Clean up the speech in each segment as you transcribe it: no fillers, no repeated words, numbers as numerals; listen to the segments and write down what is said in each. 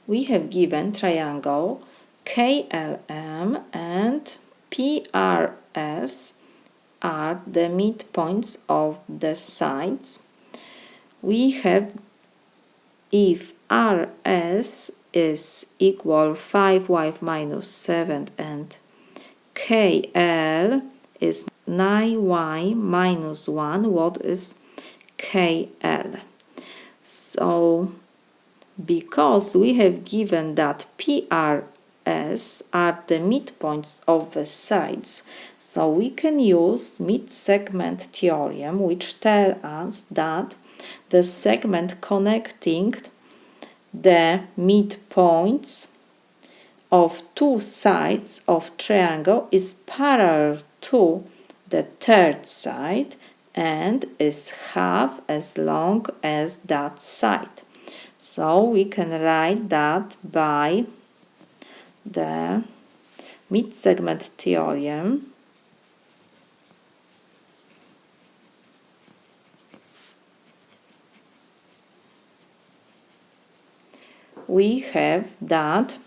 we have given triangle KLM and PRS are the midpoints of the sides. We have, if RS is equal 5y minus 7 and KL is 9y minus 1, what is KL? So, because we have given that PRS are the midpoints of the sides, so we can use Midsegment Theorem, which tells us that the segment connecting the midpoints of two sides of triangle is parallel to the third side and is half as long as that side. So we can write that by the Midsegment Theorem. We have that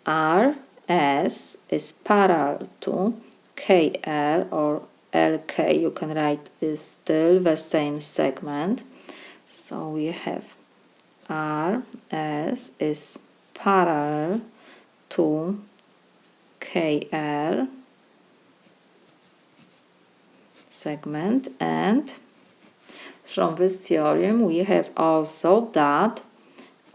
RS is parallel to KL, or LK, you can write, is still the same segment. So we have RS is parallel to KL segment, and from this theorem we have also that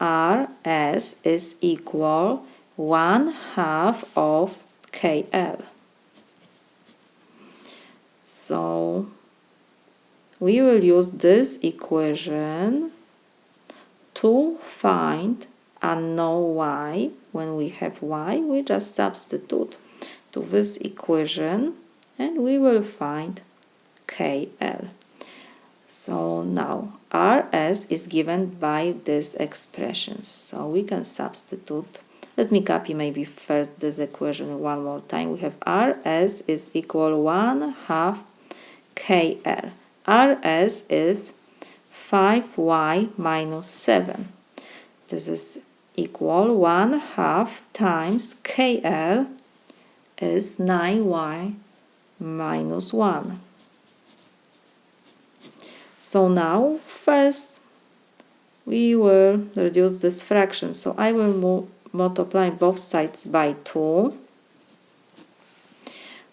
RS is equal 1/2 of KL. So we will use this equation to find unknown y. When we have y, we just substitute to this equation and we will find KL. So now RS is given by this expression, so we can substitute. Let me copy maybe first this equation one more time. We have RS is equal 1/2 KL. RS is 5y minus 7. This is equal 1/2 times KL is 9y minus 1. So now first we will reduce this fraction. So I will multiply both sides by 2.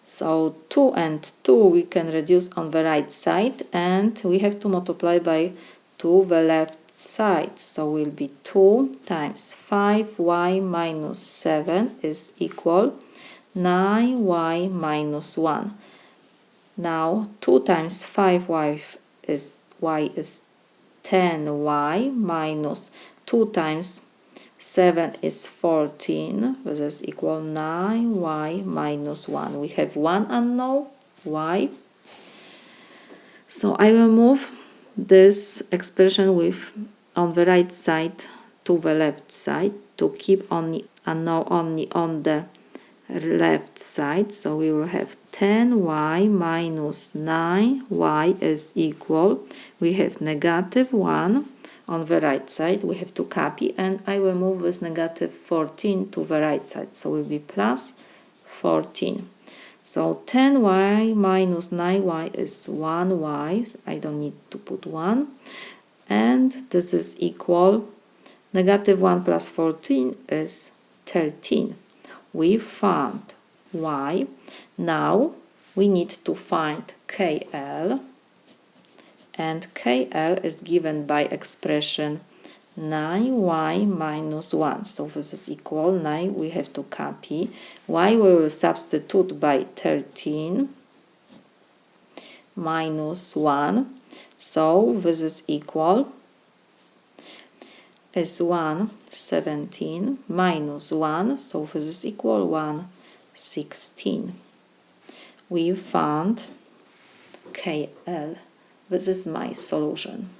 So 2 and 2 we can reduce on the right side, and we have to multiply by 2 the left side. So will be 2 times 5y minus 7 is equal 9y minus 1. Now 2 times 5y is 10y minus 2 times 7 is 14. This is equal 9y minus 1. We have one unknown, y. So I will move this expression with on the right side to the left side to keep only unknown only on the left side. So we will have 10y minus 9y is equal, we have negative 1 on the right side, we have to copy, and I will move this negative 14 to the right side, so it will be plus 14. So 10y minus 9y is 1y, I don't need to put 1, and this is equal, negative 1 plus 14 is 13. We found y. Now we need to find KL, and KL is given by expression 9y minus 1. So this is equal 9, we have to copy. Y we will substitute by 13 minus 1. So this is equal is 117 minus 1, so this is equal 116. We found KL. This is my solution.